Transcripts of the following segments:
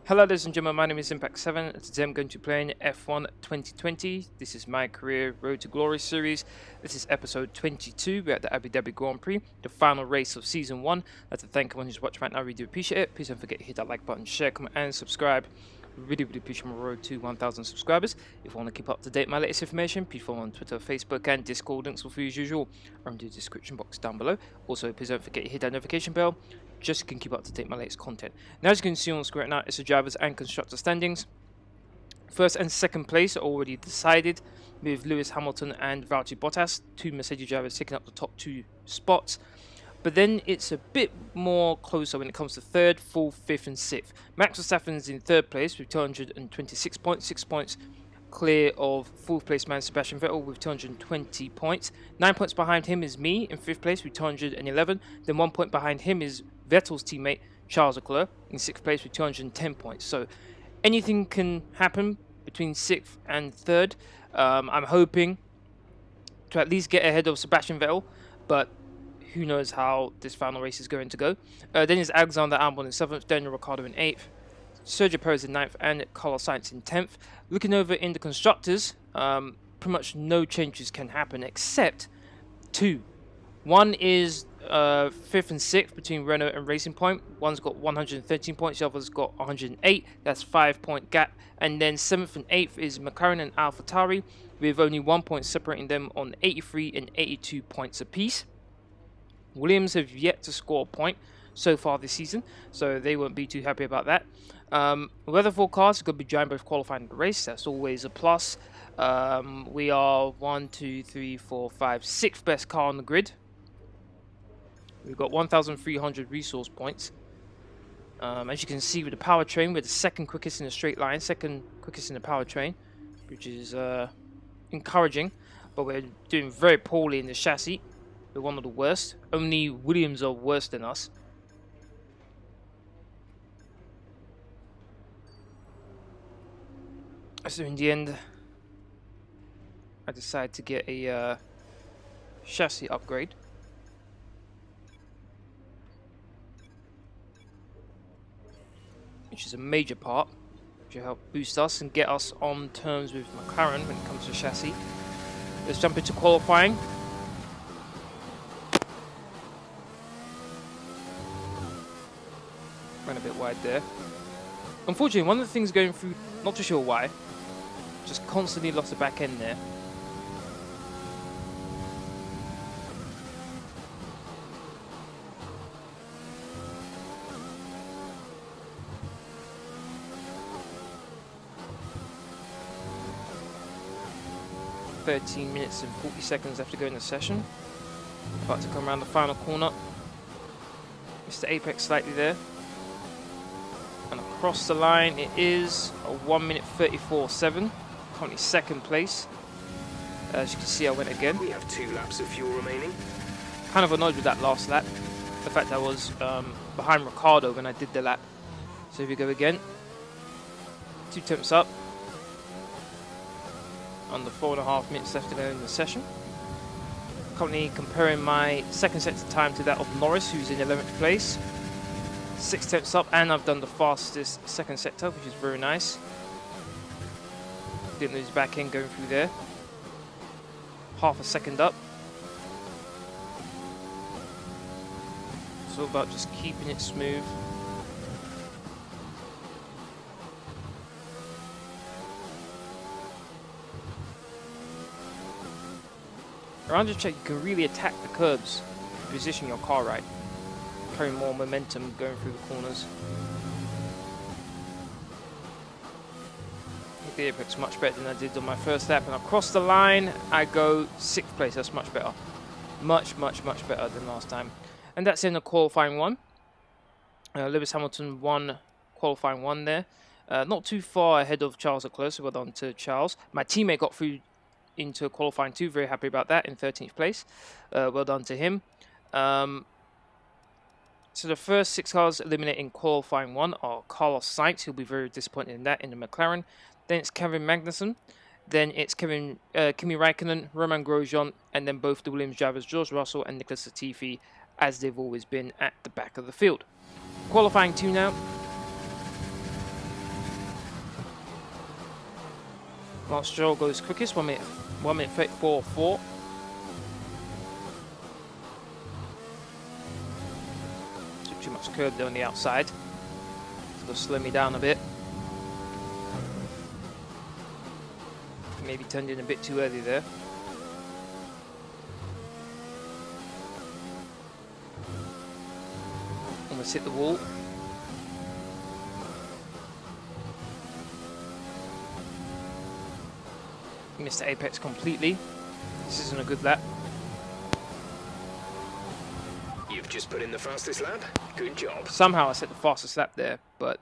Hello ladies and gentlemen, my name is Impact7 and today I'm going to play in F1 2020. This is my career Road to Glory series. This is episode 22. We're at the Abu Dhabi Grand Prix, the final race of season 1. I'd like to thank everyone who's watching right now, I really do appreciate it. Please don't forget to hit that like button, share, comment and subscribe. Really appreciate my road to 1,000 subscribers. If you want to keep up to date with my latest information, please follow on Twitter, Facebook and Discord. Links will be as usual are in the description box down below. Also, please don't forget to hit that notification bell just so you can keep up to date with my latest content. Now, as you can see on the screen right now, it's the drivers and constructor standings. First and second place are already decided with Lewis Hamilton and Valtteri Bottas, two Mercedes drivers taking up the top 2 spots. But then it's a bit more closer when it comes to third, fourth, fifth and sixth. Max Verstappen's in third place with 226 points, 6 points clear of fourth place man Sebastian Vettel with 220 points. 9 points behind him is me in fifth place with 211. Then 1 point behind him is Vettel's teammate Charles Leclerc in sixth place with 210 points. So anything can happen between sixth and third. I'm hoping to at least get ahead of Sebastian Vettel, but who knows how this final race is going to go. Then is Alexander Albon in 7th, Daniel Ricciardo in 8th, Sergio Perez in 9th, and Carlos Sainz in 10th. Looking over in the constructors, pretty much no changes can happen except 2. One is 5th and 6th between Renault and Racing Point. One's got 113 points, the other's got 108. That's 5-point gap. And then 7th and 8th is McLaren and AlphaTauri, with only 1 point separating them on 83 and 82 points apiece. Williams have yet to score a point so far this season, so they won't be too happy about that. Weather forecast is going to be giant both qualifying and the race. That's always a plus. We are 1, 2, 3, 4, 5, 6th best car on the grid. We've got 1,300 resource points. As you can see with the powertrain, we're the second quickest in the straight line, second quickest in the powertrain, which is encouraging. But we're doing very poorly in the chassis. We're one of the worst. Only Williams are worse than us. So in the end, I decided to get a chassis upgrade. Which is a major part, which will help boost us and get us on terms with McLaren when it comes to chassis. Let's jump into qualifying. Ran a bit wide there. Unfortunately, one of the things going through, not too sure why, just constantly lost the back end there. "13 minutes and 40 seconds after going to session." About to come around the final corner. Missed the apex slightly there. And across the line it is a 1 minute 34.7. Currently second place. As you can see, I went again. We have 2 laps of fuel remaining. Kind of annoyed with that last lap. The fact I was behind Ricciardo when I did the lap. So here we go again. 2 temps up. Under 4.5 minutes left to go in the session. Currently comparing my second sector time to that of Norris, who's in 11th place. 6 temps up, and I've done the fastest second sector, which is very nice. Didn't lose back end going through there. Half a second up. It's all about just keeping it smooth. Around the check, you can really attack the curbs if you position your car right. Carry more momentum going through the corners. Hit the apex much better than I did on my first lap, and across the line I go 6th place. That's much better. Much better than last time. And that's in the qualifying 1. Lewis Hamilton won qualifying 1 there. Not too far ahead of Charles Leclerc, so well done to Charles. My teammate got through into qualifying 2, very happy about that, in 13th place. Well done to him. So the first 6 cars eliminated in qualifying 1 are Carlos Sainz. He'll be very disappointed in that in the McLaren. Then it's Kevin Magnussen. Then it's Kimi Räikkönen, Romain Grosjean, and then both the Williams drivers, George Russell and Nicholas Latifi, as they've always been at the back of the field. Qualifying 2 now. Lance Stroll goes quickest, 1 minute 34.4. Took too much curb there on the outside. So slow me down a bit. Maybe turned in a bit too early there. Almost hit the wall. Missed the apex completely. This isn't a good lap. You've just put in the fastest lap. Good job. Somehow I set the fastest lap there, but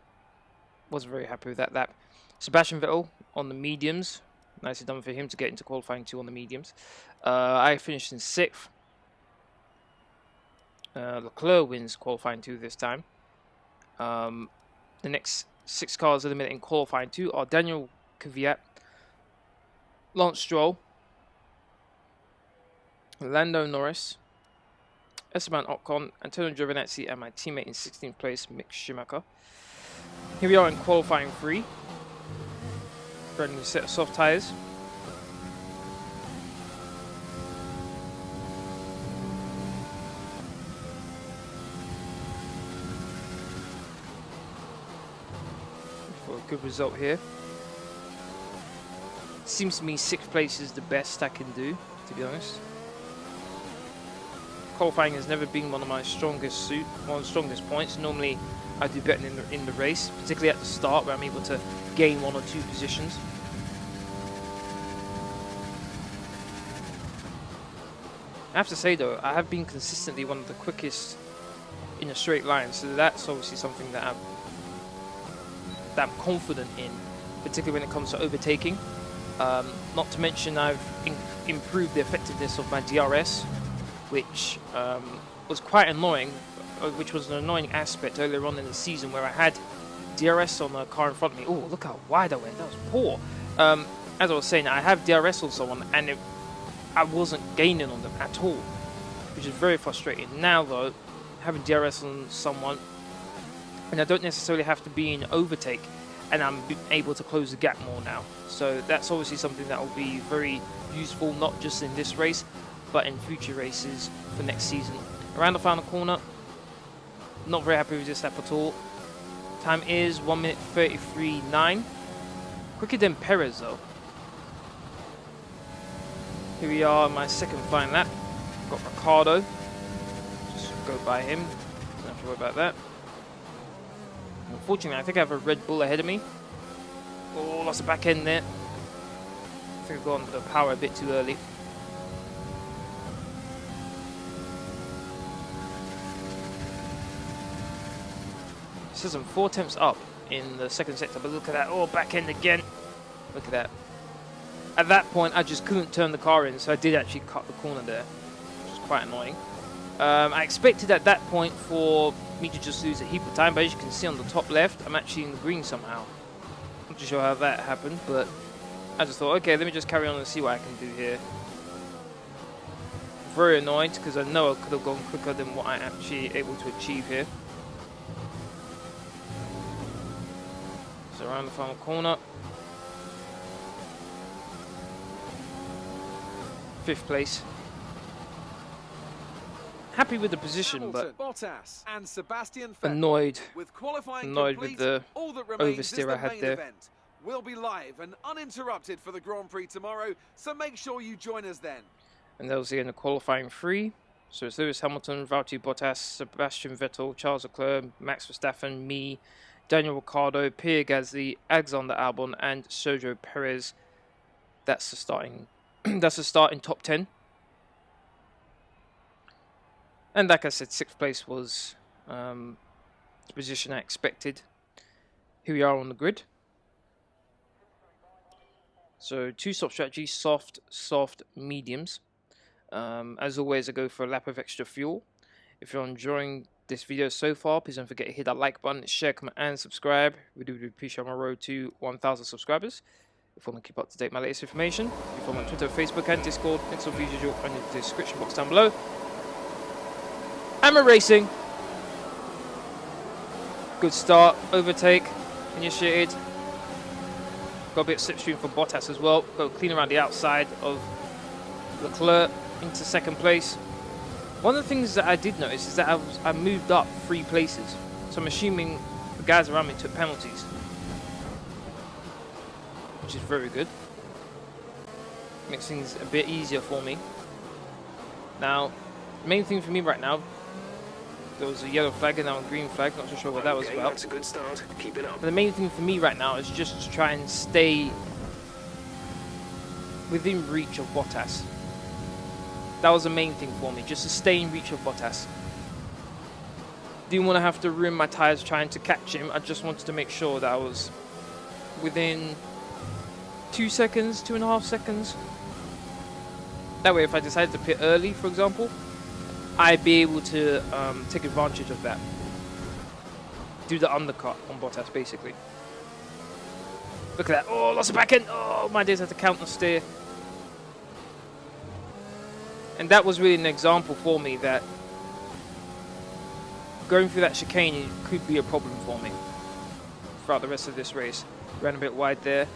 wasn't very happy with that lap. Sebastian Vettel on the mediums. Nicely done for him to get into qualifying 2 on the mediums. I finished in 6th. Leclerc wins qualifying 2 this time. The next 6 cars eliminated in qualifying 2 are Daniel Kvyat, Lance Stroll, Lando Norris, Esteban Ocon, Antonio Giovinazzi, and my teammate in 16th place, Mick Schumacher. Here we are in qualifying 3. Brand new set of soft tyres. For a good result here. Seems to me 6th place is the best I can do, to be honest. Qualifying has never been one of my strongest points. Normally I do better in the race, particularly at the start where I'm able to gain 1 or 2 positions. I have to say though, I have been consistently one of the quickest in a straight line, so that's obviously something that I'm confident in, particularly when it comes to overtaking. Not to mention I've improved the effectiveness of my DRS, which was quite annoying, which was an annoying aspect earlier on in the season where I had DRS on the car in front of me. Oh, look how wide I went. That was poor. As I was saying, I have DRS on someone and I wasn't gaining on them at all, which is very frustrating. Now though, having DRS on someone, and I don't necessarily have to be in overtake, and I'm able to close the gap more now. So that's obviously something that will be very useful, not just in this race, but in future races for next season. Around the final corner, not very happy with this lap at all. Time is 1 minute 33.9. Quicker than Perez though. Here we are, my second fine lap. Got Ricardo. Just go by him. Don't have to worry about that. Unfortunately, I think I have a Red Bull ahead of me. Oh, lost the back end there. I think I've gone the power a bit too early. Says I'm 4 tenths up in the second sector, but look at that. Oh, back end again. Look at that. At that point, I just couldn't turn the car in, so I did actually cut the corner there, which was quite annoying. I expected at that point for me to just lose a heap of time, but as you can see on the top left, I'm actually in the green somehow. Not too sure how that happened, but I just thought, okay, let me just carry on and see what I can do here. Very annoyed, because I know I could have gone quicker than what I'm actually able to achieve here. So around the final corner. 5th place. Happy with the position, but Bottas and Sebastian annoyed with the all that oversteer I had there. Event will be live and uninterrupted for the Grand Prix tomorrow, so make sure you join us then. And that was the end of qualifying 3. So it's Lewis Hamilton, Valtteri Bottas, Sebastian Vettel, Charles Leclerc, Max Verstappen, me, Daniel Ricciardo, Pierre Gasly, Alexander Albon, and Sergio Perez. That's the starting. That's the starting top 10. And like I said, 6th place was the position I expected. Here we are on the grid. So 2 stop strategies, soft, mediums. As always, I go for a lap of extra fuel. If you're enjoying this video so far, please don't forget to hit that like button, share, comment, and subscribe. We do appreciate my road to 1,000 subscribers. If you want to keep up to date with my latest information, you follow me on Twitter, Facebook, and Discord. Links will be usual in the description box down below. And we're racing. Good start, overtake, initiated. Got a bit of slipstream from Bottas as well. Go clean around the outside of Leclerc into second place. One of the things that I did notice is that I moved up 3 places. So I'm assuming the guys around me took penalties, which is very good. Makes things a bit easier for me. Now, main thing for me right now, there was a yellow flag and now a green flag. Not so sure what that was about. That's a good start. Keep it up. But the main thing for me right now is just to try and stay within reach of Bottas. That was the main thing for me, just to stay in reach of Bottas. Didn't want to have to ruin my tyres trying to catch him. I just wanted to make sure that I was within 2 seconds, 2.5 seconds. That way, if I decided to pit early, for example, I'd be able to take advantage of that. Do the undercut on Bottas, basically. Look at that. Oh, lost a back end. Oh, my days, I had to counter steer. And that was really an example for me that going through that chicane could be a problem for me throughout the rest of this race. Ran a bit wide there.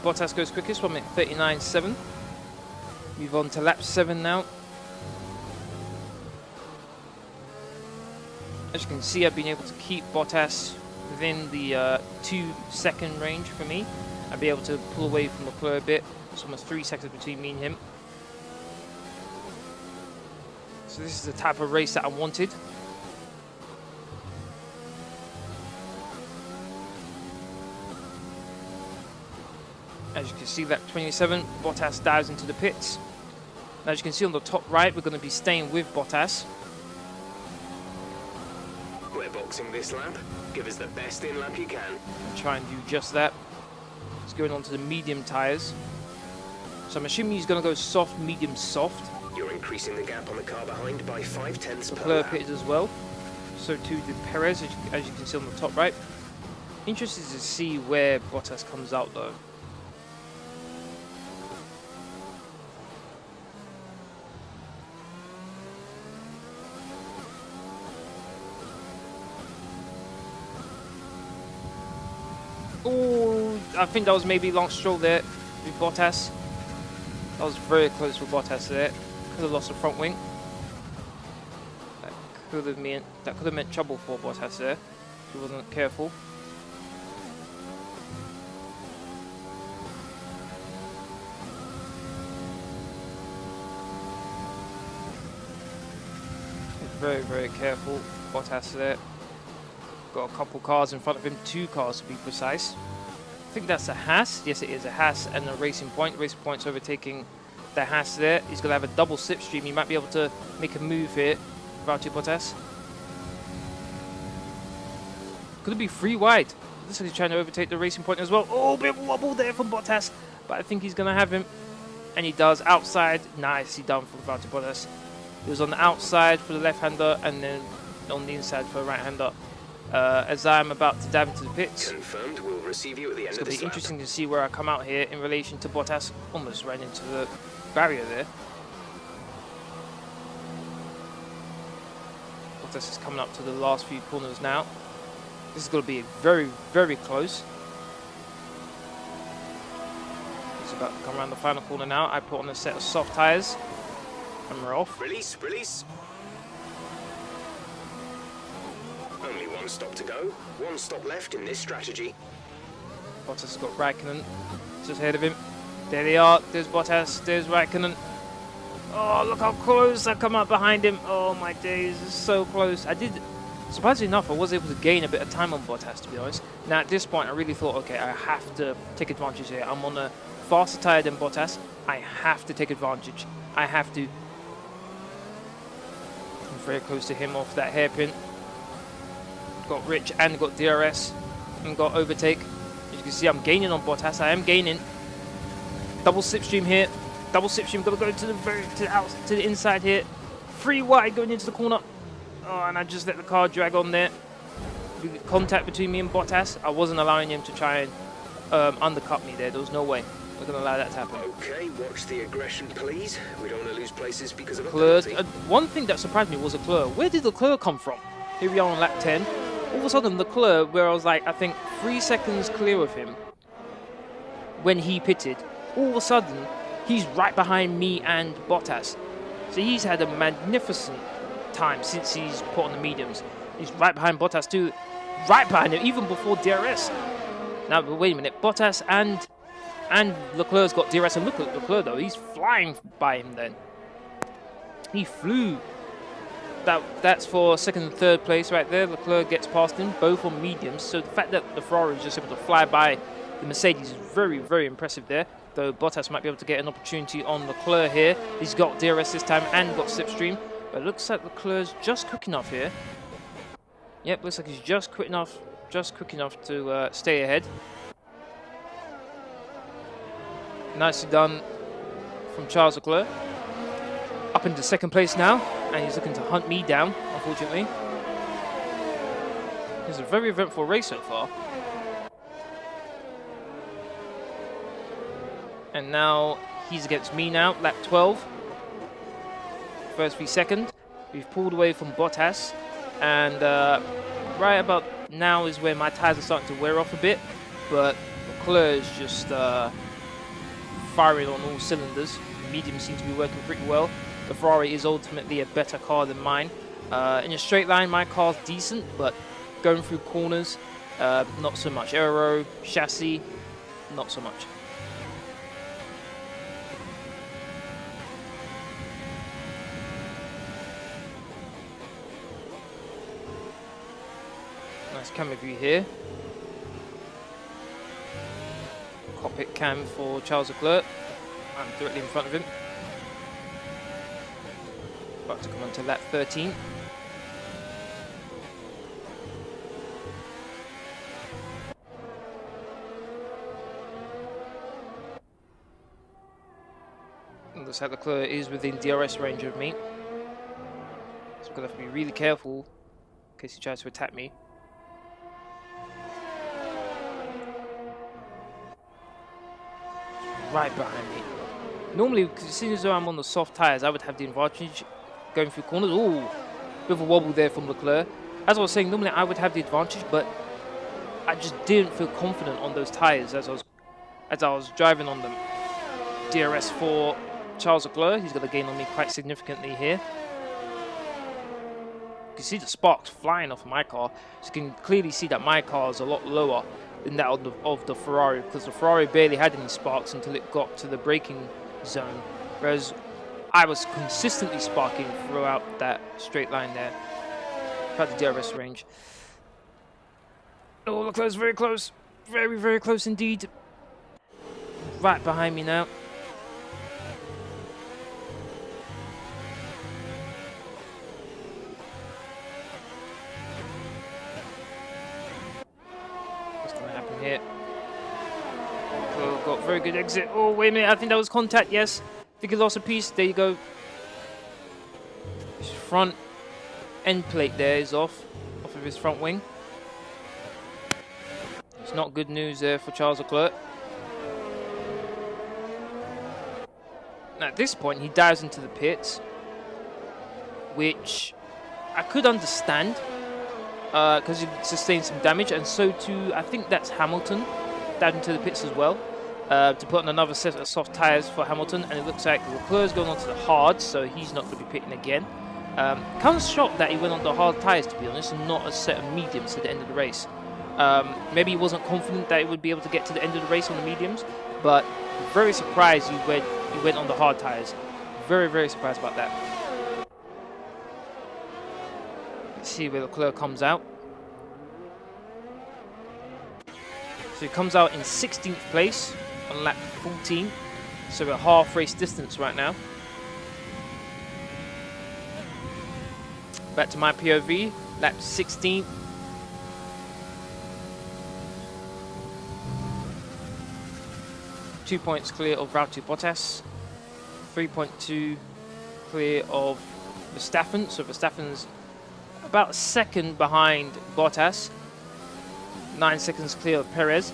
Bottas goes quickest, 1 minute 39.7. Move on to lap 7 now. As you can see, I've been able to keep Bottas within the 2-second range for me. I'll be able to pull away from Leclerc a bit. It's almost 3 seconds between me and him. So this is the type of race that I wanted. As you can see, lap 27, Bottas dives into the pits. Now, as you can see on the top right, we're going to be staying with Bottas. We're boxing this lap. Give us the best in lap you can. And try and do just that. He's going on to the medium tyres. So I'm assuming he's going to go soft, medium, soft. You're increasing the gap on the car behind by 0.5 per Leclerc lap. pitted as well. So too did Perez, as you can see on the top right. Interested to see where Bottas comes out though. Oh, I think that was maybe long stroll there with Bottas. That was very close for Bottas there. Could have lost the front wing. That could have meant trouble for Bottas there if he wasn't careful. Very, very careful, Bottas there. Got a couple cars in front of him, 2 cars to be precise. I think that's a Haas. Yes, it is a Haas and a Racing Point. Racing Point's overtaking the Haas there. He's going to have a double slipstream. He might be able to make a move here. Valtteri Bottas. Could it be 3 wide? Looks like he's trying to overtake the Racing Point as well. Oh, bit of wobble there from Bottas. But I think he's going to have him. And he does. Outside. Nicely done for Valtteri Bottas. He was on the outside for the left-hander and then on the inside for the right-hander. As I'm about to dive into the pits. Confirmed, we'll receive you at the end It's of going the to be interesting to see where I come out here in relation to Bottas. Almost ran into the barrier there. Bottas is coming up to the last few corners now. This is going to be very, very close. He's about to come around the final corner now. I put on a set of soft tyres. And we're off. Release, release. Only 1 stop to go. 1 stop left in this strategy. Bottas has got Raikkonen just ahead of him. There they are. There's Bottas. There's Raikkonen. Oh, look how close I come up behind him. Oh my days, it's so close. I did, surprisingly enough, I was able to gain a bit of time on Bottas, to be honest. Now at this point, I really thought, okay, I have to take advantage here. I'm on a faster tyre than Bottas. I have to take advantage. I have to. I'm very close to him off that hairpin. Got Rich and got DRS and got overtake. As you can see, I'm gaining on Bottas. I am gaining. Double slipstream here. Double slipstream. Got to go to the inside here. 3 wide going into the corner. Oh, and I just let the car drag on there. contact between me and Bottas, I wasn't allowing him to try and undercut me there. There was no way we're going to allow that to happen. Okay, watch the aggression, please. We don't want to lose places because of a Leclerc, penalty. one thing that surprised me was Leclerc. Where did Leclerc come from? Here we are on lap 10. All of a sudden, Leclerc, where I was like, I think 3 seconds clear of him when he pitted, all of a sudden, he's right behind me and Bottas. So he's had a magnificent time since he's put on the mediums. He's right behind Bottas too, right behind him, even before DRS. Now, but wait a minute, Bottas and Leclerc's got DRS, and look at Leclerc though, he's flying by him then. He flew. That's for second and third place right there. Leclerc gets past him, both on mediums. So the fact that the Ferrari is just able to fly by the Mercedes is very, very impressive there. Though Bottas might be able to get an opportunity on Leclerc here. He's got DRS this time and got slipstream. But it looks like Leclerc's just quick enough here. Yep, looks like he's just quick enough to stay ahead. Nicely done from Charles Leclerc. Up into second place now, and he's looking to hunt me down, unfortunately. It's a very eventful race so far. And now he's against me now, lap 12. First v second. We've pulled away from Bottas, and right about now is where my tyres are starting to wear off a bit, but Leclerc is just firing on all cylinders. Medium seems to be working pretty well. The Ferrari is ultimately a better car than mine. In a straight line, my car's decent, but going through corners, not so much. Aero, chassis, not so much. Nice camera view here. Cockpit cam for Charles Leclerc. I'm directly in front of him. About to come on to lap 13. Looks like Leclerc is within DRS range of me. So I'm going to have to be really careful in case he tries to attack me. Right behind me. Normally, as soon as I'm on the soft tyres, I would have the advantage going through corners. Ooh, bit of a wobble there from Leclerc. As I was saying, normally I would have the advantage, but I just didn't feel confident on those tyres as I was driving on them. DRS for Charles Leclerc. He's going to gain on me quite significantly here. You can see the sparks flying off of my car. So you can clearly see that my car is a lot lower than that of the Ferrari, because the Ferrari barely had any sparks until it got to the braking zone, whereas I was consistently sparking throughout that straight line there, throughout the DRS range. Oh, Leclerc's very close, very, very close indeed. Right behind me now. Here. Oh, got very good exit. Oh, wait a minute. I think that was contact. Yes. I think he lost a piece. There you go. His front end plate there is off of his front wing. It's not good news there for Charles Leclerc. Now, at this point, he dives into the pits, which I could understand. Because he sustained some damage, and so too, I think that's Hamilton down into the pits as well, to put on another set of soft tyres for Hamilton, and it looks like Leclerc's going onto the hard, so he's not going to be pitting again. Kind of shocked that he went on the hard tyres, to be honest, and not a set of mediums at the end of the race. Maybe he wasn't confident that he would be able to get to the end of the race on the mediums, but very surprised he went on the hard tyres. Very, very surprised about that. Let's see where Leclerc comes out. So he comes out in 16th place on lap 14. So we're half race distance right now. Back to my POV, lap 16. Two points clear of Valtteri Bottas. 3.2 clear of Verstappen. So Verstappen's about a second behind Bottas. 9 seconds clear of Perez.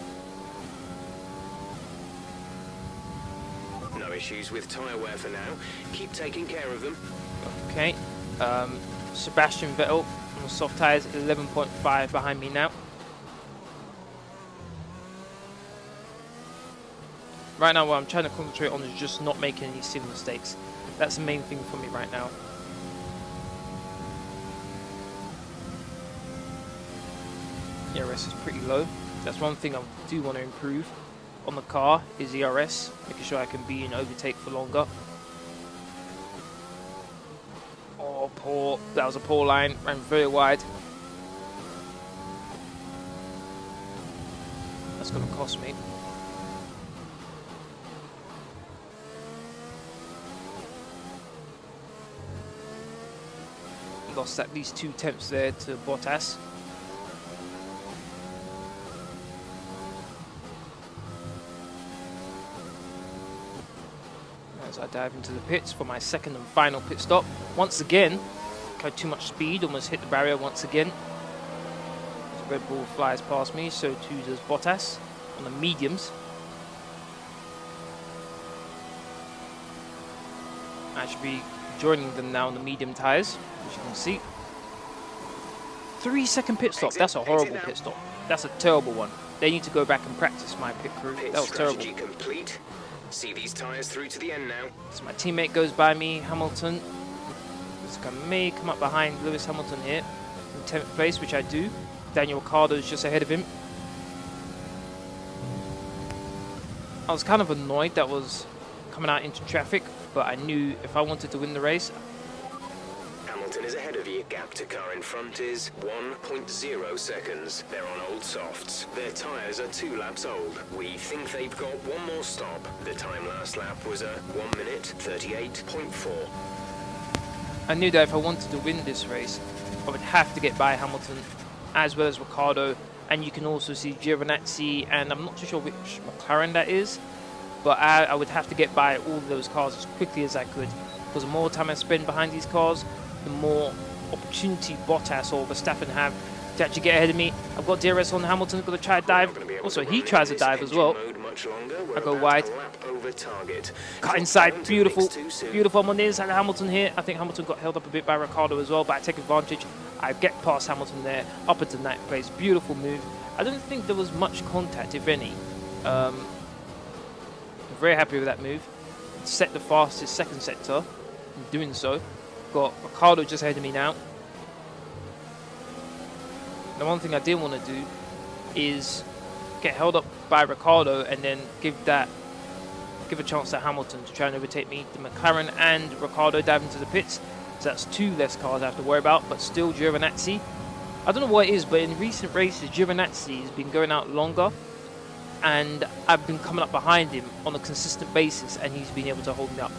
No issues with tyre wear for now. Keep taking care of them. Okay. Sebastian Vettel on soft tyres, 11.5 behind me now. Right now, what I'm trying to concentrate on is just not making any silly mistakes. That's the main thing for me right now. ERS is pretty low. That's one thing I do want to improve on the car is ERS, making sure I can be in overtake for longer. Oh, poor. That was a poor line. Ran very wide. That's going to cost me. Lost at least 2 tenths there to Bottas. As I dive into the pits for my second and final pit stop. Once again, got too much speed, almost hit the barrier once again. As Red Bull flies past me, so too does Bottas on the mediums. I should be joining them now on the medium tyres, as you can see. 3-second pit stop. That's a horrible pit stop. That's a terrible one. They need to go back and practice, my pit crew. That was terrible. Complete. See these tyres through to the end now. So my teammate goes by me, Hamilton. This guy may come up behind Lewis Hamilton here in 10th place, which I do. Daniel Ricciardo is just ahead of him. I was kind of annoyed that was coming out into traffic, but I knew if I wanted to win the race. Hamilton is ahead of you. Gap to car in front is 1.0 seconds. They're on old softs. Their tyres are 2 laps old. We think they've got one more stop. The time last lap was a 1 minute 38.4. I knew that if I wanted to win this race, I would have to get by Hamilton, as well as Ricciardo. And you can also see Giovinazzi, and I'm not too sure which McLaren that is. But I would have to get by all of those cars as quickly as I could. Because the more time I spend behind these cars, the more opportunity Bottas or Verstappen have to actually get ahead of me. I've got DRS on Hamilton, got to try to dive. Also, he tries to dive as well. I go wide. Cut inside, beautiful. Beautiful. I'm on the inside of Hamilton here. I think Hamilton got held up a bit by Ricciardo as well, but I take advantage. I get past Hamilton there, up into 9th place. Beautiful move. I don't think there was much contact, if any. I'm very happy with that move. Set the fastest second sector. In doing so, got Ricciardo just ahead of me now. The one thing I didn't want to do is get held up by Ricciardo and then give a chance to Hamilton to try and overtake me. The McLaren and Ricciardo dive into the pits, so that's 2 less cars I have to worry about. But still, Giovinazzi, I don't know what it is, but in recent races, Giovinazzi has been going out longer. And I've been coming up behind him on a consistent basis, and he's been able to hold me up.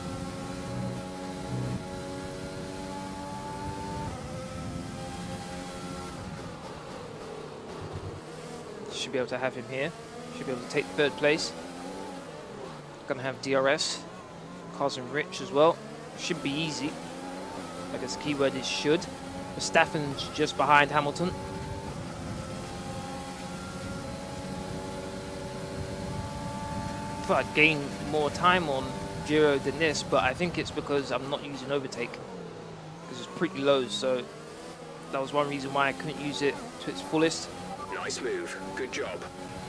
Should be able to have him here. Should be able to take 3rd place. Gonna have DRS. Cars and Rich as well. Should be easy. I guess the keyword is should. Verstappen's just behind Hamilton. I'd gain more time on Giro than this, but I think it's because I'm not using overtake because it's pretty low, so that was one reason why I couldn't use it to its fullest. Nice move, good job.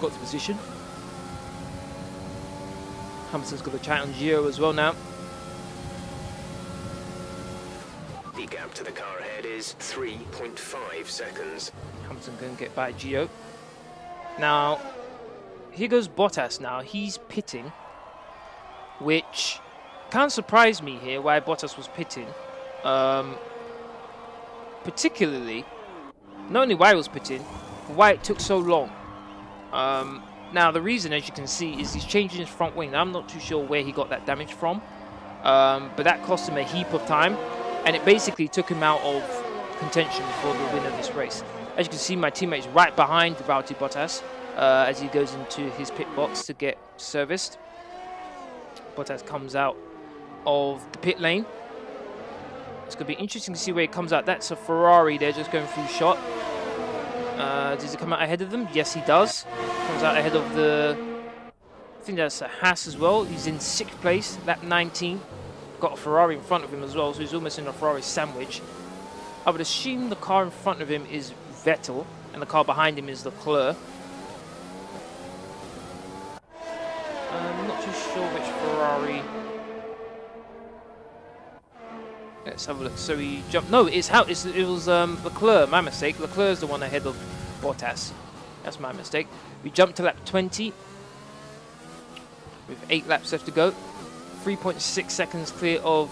Got the position. Hamilton's got a chat on Giro as well now. The gap to the car ahead is 3.5 seconds. Hamilton going to get by Gio. Now, here goes Bottas now. He's pitting, which kind of surprised me here why Bottas was pitting. Particularly, not only why he was pitting, but why it took so long. Now, the reason, as you can see, is he's changing his front wing. Now, I'm not too sure where he got that damage from, but that cost him a heap of time, and it basically took him out of contention for the win of this race. As you can see, my teammate's right behind Valtteri Bottas. As he goes into his pit box to get serviced. Bottas comes out of the pit lane. It's going to be interesting to see where he comes out. That's a Ferrari. They're just going through shot. Does he come out ahead of them? Yes, he does. Comes out ahead of the... I think that's a Haas as well. He's in 6th place, lap 19. Got a Ferrari in front of him as well, so he's almost in a Ferrari sandwich. I would assume the car in front of him is Vettel, and the car behind him is Leclerc. I'm not too sure which Ferrari. Let's have a look. So he jumped. No, it was Leclerc. My mistake. Leclerc is the one ahead of Bottas. That's my mistake. We jumped to lap 20 with 8 laps left to go. 3.6 seconds clear of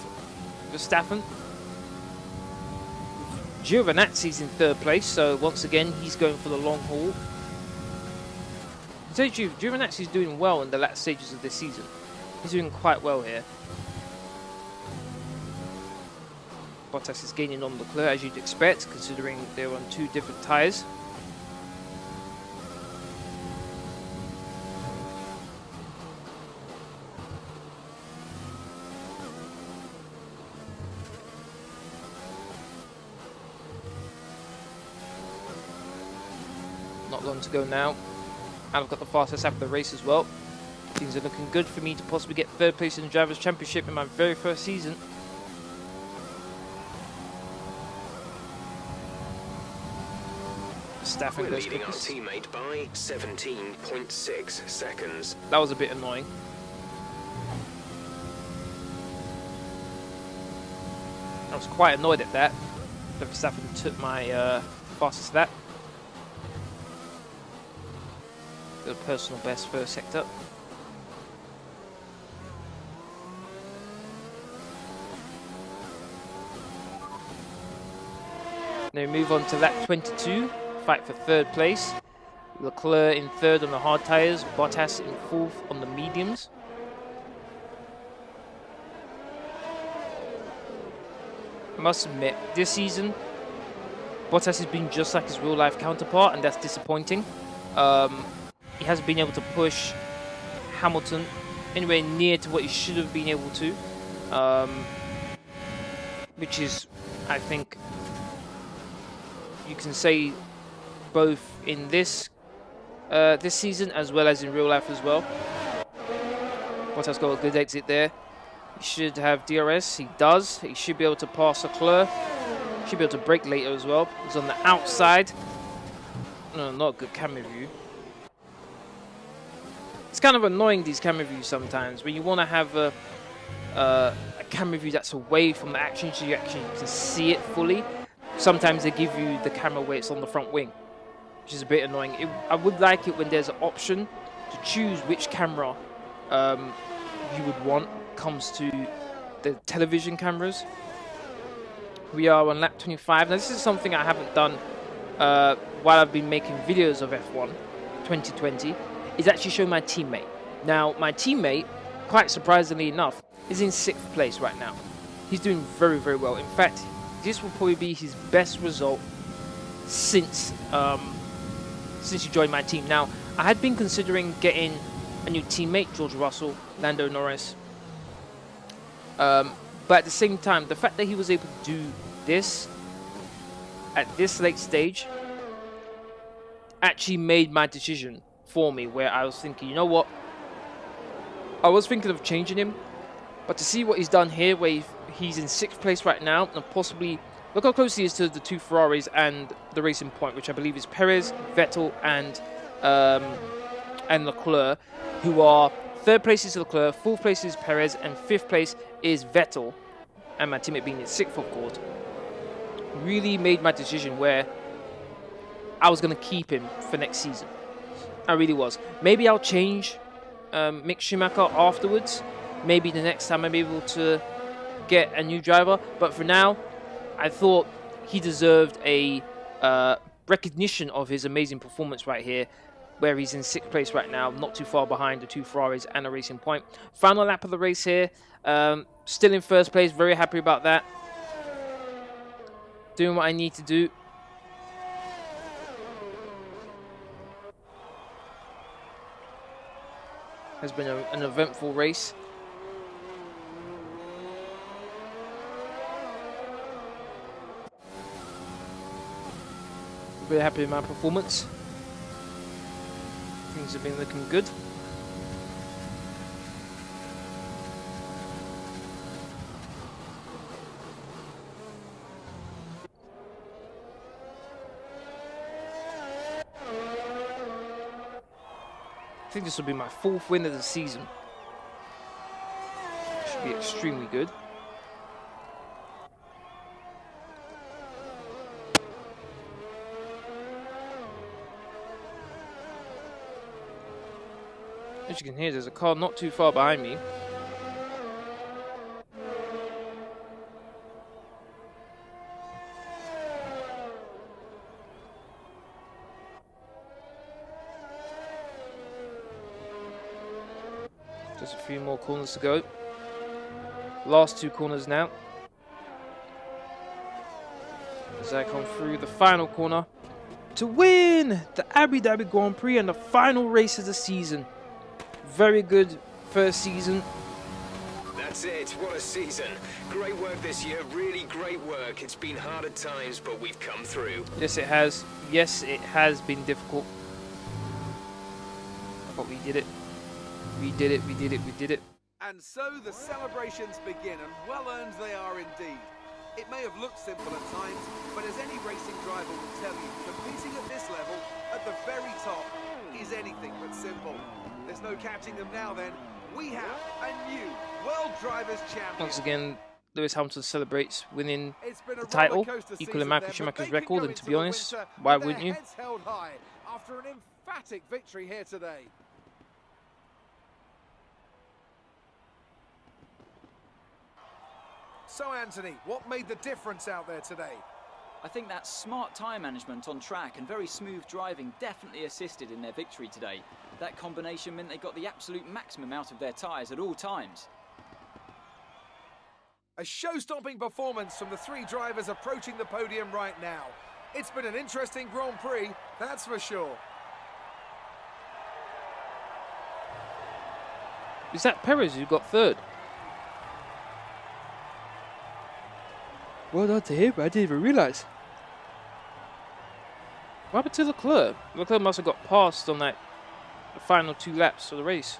Verstappen. Giovinazzi's in 3rd place, so once again he's going for the long haul. To tell you the truth, Giovinazzi's doing well in the last stages of this season. He's doing quite well here. Bottas is gaining on Leclerc, as you'd expect, considering they're on 2 different tyres. Not long to go now. And I've got the fastest lap of the race as well. Things are looking good for me to possibly get 3rd place in the Drivers' Championship in my very first season. We're leading our teammate by 17.6 seconds. That was a bit annoying. I was quite annoyed at that. The Verstappen took my fastest lap. The personal best first sector. Now we move on to lap 22. Fight for 3rd place. Leclerc in 3rd on the hard tyres. Bottas in 4th on the mediums. I must admit, this season, Bottas has been just like his real-life counterpart, and that's disappointing. He hasn't been able to push Hamilton anywhere near to what he should have been able to, which is, I think, you can say both in this season as well as in real life as well. Bottas got a good exit there. He should have DRS. He does. He should be able to pass Leclerc. Should be able to brake later as well. He's on the outside. No, not a good camera view. It's kind of annoying, these camera views sometimes, when you want to have a camera view that's away from the action so you actually can see it fully. Sometimes they give you the camera where it's on the front wing, which is a bit annoying. I would like it when there's an option to choose which camera you would want comes to the television cameras. We are on lap 25. Now this is something I haven't done while I've been making videos of F1 2020, is actually show my teammate. Now my teammate, quite surprisingly enough, is in 6th place right now. He's doing very, very well. In fact, this will probably be his best result since he joined my team. Now, I had been considering getting a new teammate, George Russell, Lando Norris. But at the same time, the fact that he was able to do this at this late stage actually made my decision for me, where I was thinking, you know what? I was thinking of changing him, but to see what he's done here, where he's in 6th place right now, and possibly look how close he is to the 2 Ferraris and the Racing Point, which I believe is Perez, Vettel, and Leclerc, who are 3rd place is Leclerc, 4th place is Perez, and 5th place is Vettel, and my teammate being in 6th, of course. Really made my decision where I was going to keep him for next season. I really was. Maybe I'll change Mick Schumacher afterwards. Maybe the next time I'm able to get a new driver. But for now, I thought he deserved a recognition of his amazing performance right here, where he's in 6th place right now, not too far behind the 2 Ferraris and a Racing Point. Final lap of the race here. Still in 1st place. Very happy about that. Doing what I need to do. Has been an eventful race. Very happy with my performance. Things have been looking good. I think this will be my 4th win of the season. Should be extremely good. As you can hear, there's a car not too far behind me. Just a few more corners to go. Last 2 corners now. As I come through the final corner to win the Abu Dhabi Grand Prix and the final race of the season. Very good first season. That's it, what a season. Great work this year, really great work. It's been hard at times, but we've come through. Yes, it has. Yes, it has been difficult. But we did it. We did it, we did it, we did it. And so the celebrations begin, and well earned they are indeed. It may have looked simple at times, but as any racing driver will tell you, competing at this level, at the very top, is anything but simple. There's no catching them now then. We have a new World Drivers' Champion. Once again, Lewis Hamilton celebrates winning the title, equaling Michael Schumacher's record, and to be honest, why wouldn't you? Heads held high after an emphatic victory here today. So Anthony, what made the difference out there today? I think that smart tyre management on track and very smooth driving definitely assisted in their victory today. That combination meant they got the absolute maximum out of their tyres at all times. A show-stopping performance from the 3 drivers approaching the podium right now. It's been an interesting Grand Prix, that's for sure. Is that Perez who got 3rd? Well done to him, I didn't even realise. What happened to Leclerc? Leclerc must have got passed on the final 2 laps of the race.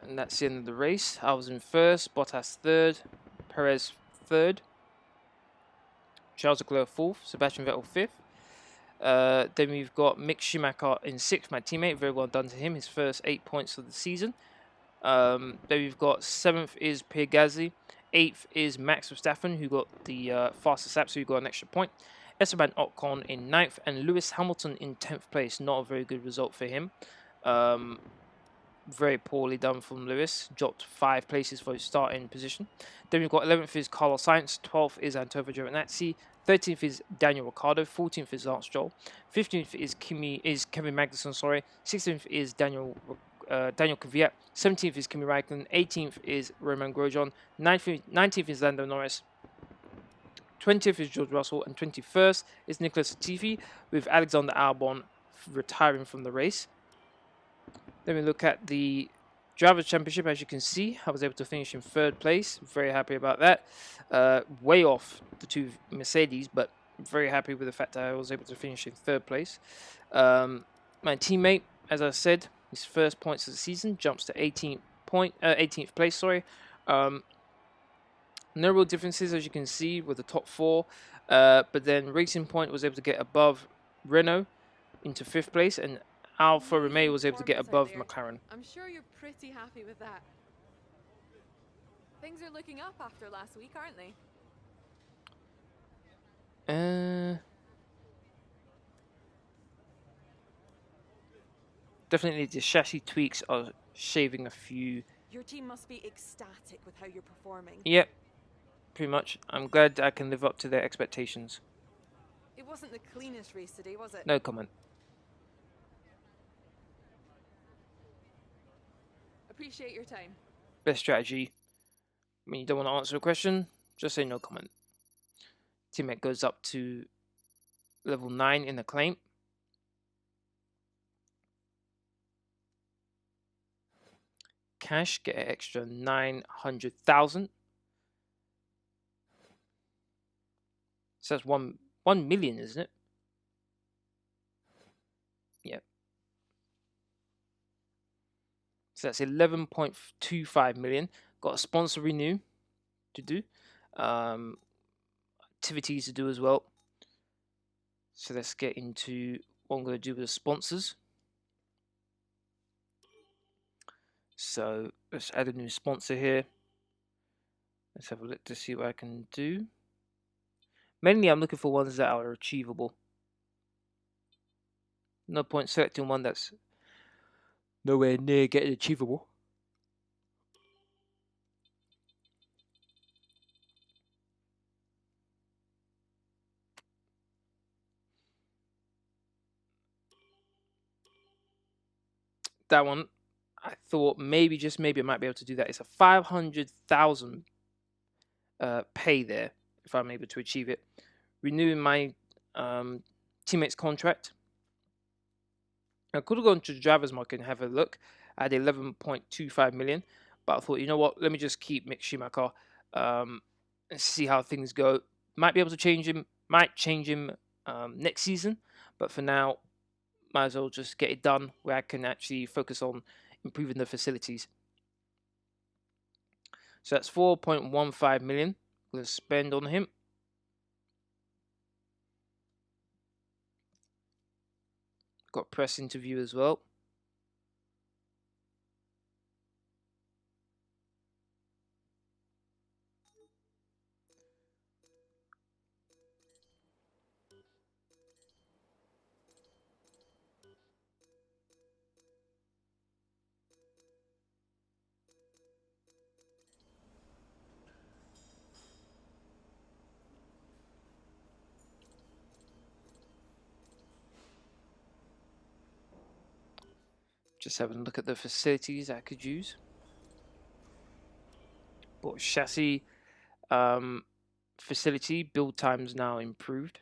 And that's the end of the race. I was in 1st, Bottas 3rd, Perez 3rd, Charles Leclerc 4th, Sebastian Vettel 5th. Then we've got Mick Schumacher in 6th, my teammate. Very well done to him, his first 8 points of the season. Then we've got 7th is Pierre Gasly. 8th is Max Verstappen, who got the fastest lap, so he got an extra point. Esteban Ocon in 9th, and Lewis Hamilton in 10th place. Not a very good result for him. Very poorly done from Lewis. Dropped 5 places for his starting position. Then we've got 11th is Carlos Sainz. 12th is Antonio Giovinazzi. 13th is Daniel Ricciardo. 14th is Lance Stroll. 15th is Kevin Magnussen. Sorry. 16th is Daniel Kvyat. 17th is Kimi Raikkonen. 18th is Romain Grosjean. 19th is Lando Norris. 20th is George Russell, and 21st is Nicholas Latifi, with Alexander Albon retiring from the race. Then we look at the Drivers' Championship. As you can see, I was able to finish in 3rd place. Very happy about that. Way off the 2 Mercedes, but very happy with the fact that I was able to finish in 3rd place. My teammate, as I said, his first points of the season jumps to 18th place. Sorry. No real differences, as you can see, with the top 4. But then Racing Point was able to get above Renault into 5th place, and Alfa Romeo was able to get above McLaren. I'm sure you're pretty happy with that. Things are looking up after last week, aren't they? Definitely the chassis tweaks are shaving a few. Your team must be ecstatic with how you're performing. Yep, pretty much. I'm glad I can live up to their expectations. It wasn't the cleanest race today, was it? No comment. Appreciate your time. Best strategy. When you don't want to answer a question, just say no comment. Teammate goes up to level 9 in Acclaim. Cash, get an extra 900,000. So that's 1 million, isn't it? Yep. So that's 11.25 million. Got a sponsor renew to do. Activities to do as well. So let's get into what I'm going to do with the sponsors. So let's add a new sponsor here. Let's have a look to see what I can do. Mainly I'm looking for ones that are achievable. No point selecting one that's nowhere near getting achievable. That one, I thought maybe, just maybe, I might be able to do that. It's a 500,000 pay there if I'm able to achieve it. Renewing my teammate's contract. I could have gone to the driver's market and have a look at 11.25 million, but I thought, you know what, let me just keep Mick Schumacher and see how things go. Might be able to change him, might change him next season, but for now, might as well just get it done where I can actually focus on improving the facilities. So that's 4.15 million I'm going to spend on him. Got press interview as well. Just having a look at the facilities I could use. Bought chassis facility. Build times now improved.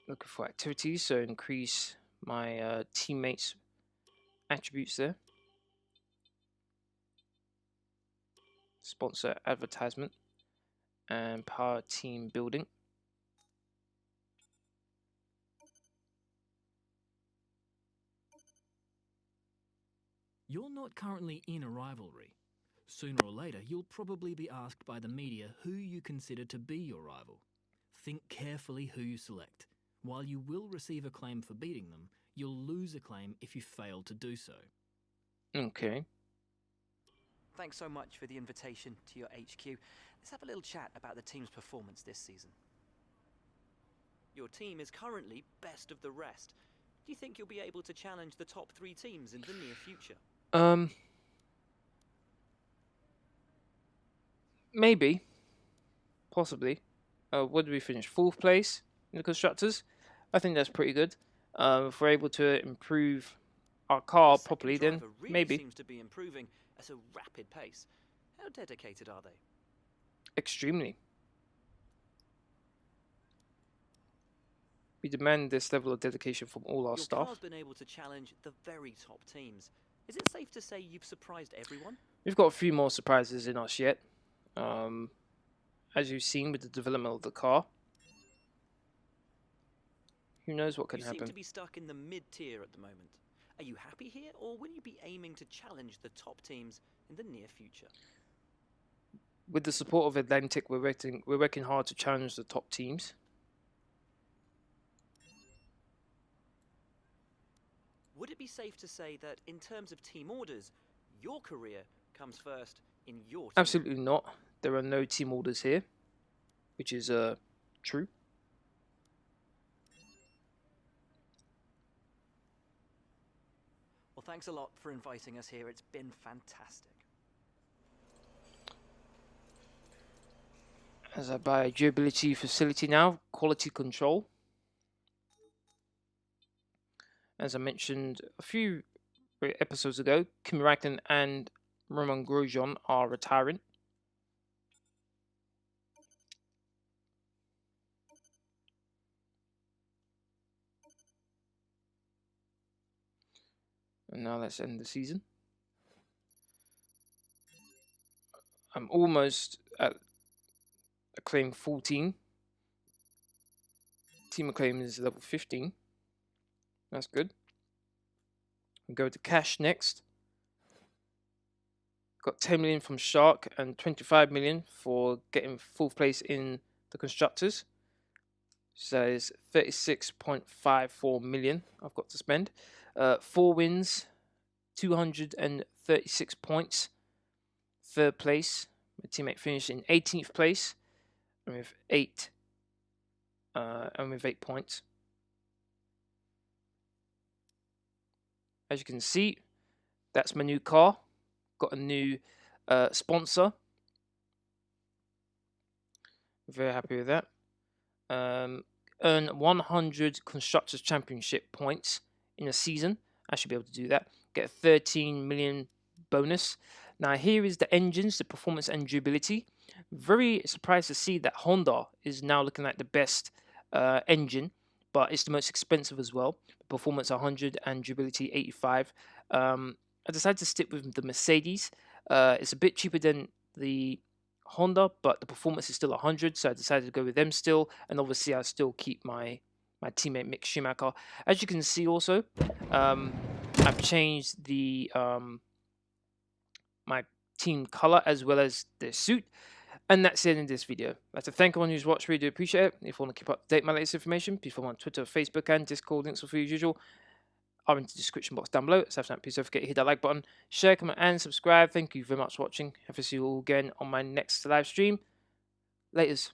Looking for activities, so increase my teammates' attributes there. Sponsor advertisement and power team building. You're not currently in a rivalry. Sooner or later, you'll probably be asked by the media who you consider to be your rival. Think carefully who you select. While you will receive acclaim for beating them, you'll lose acclaim if you fail to do so. Okay. Thanks so much for the invitation to your HQ. Let's have a little chat about the team's performance this season. Your team is currently best of the rest. Do you think you'll be able to challenge the top 3 teams in the near future? Maybe. Possibly. What did we finish? 4th place in the constructors. I think that's pretty good. If we're able to improve our car properly, then really maybe. Seems to be improving at a rapid pace. How dedicated are they? Extremely. We demand this level of dedication from all our staff. Your car's been able to challenge the very top teams. Is it safe to say you've surprised everyone? We've got a few more surprises in us yet. As you've seen with the development of the car. Who knows what can You happen. seem to be stuck in the mid-tier at the moment. Are you happy here, or will you be aiming to challenge the top teams in the near future? With the support of Atlantic, we're working hard to challenge the top teams. Would it be safe to say that in terms of team orders, your career comes first in your team? Absolutely not. There are no team orders here, which is true. Well, thanks a lot for inviting us here. It's been fantastic. As I buy a durability facility now, quality control. As I mentioned a few episodes ago, Kimi Räikkönen and Romain Grosjean are retiring. And now let's end the season. I'm almost at Acclaim 14. Team Acclaim is level 15. That's good. We'll go to cash next. Got 10 million from Shark and 25 million for getting 4th place in the constructors. So that is 36.54 million I've got to spend. 4 wins, 236 points. 3rd place. My teammate finished in 18th place and with 8 points. As you can see, that's my new car. Got a new sponsor. Very happy with that. Earn 100 Constructors Championship points in a season. I should be able to do that. Get a 13 million bonus. Now here is the engines, the performance and durability. Very surprised to see that Honda is now looking like the best engine, but it's the most expensive as well. Performance 100 and durability 85. I decided to stick with the Mercedes. It's a bit cheaper than the Honda, but the performance is still 100, so I decided to go with them still. And obviously I still keep my teammate Mick Schumacher. As you can see also, I've changed the my team color as well as the suit. And that's it in this video. I'd like to thank everyone who's watched. Really do appreciate it. If you want to keep up to date with my latest information, please follow me on Twitter, Facebook and Discord. Links are free as usual are in the description box down below. So please don't forget to hit that like button, share, comment and subscribe. Thank you very much for watching. Hope to see you all again on my next live stream. Laters.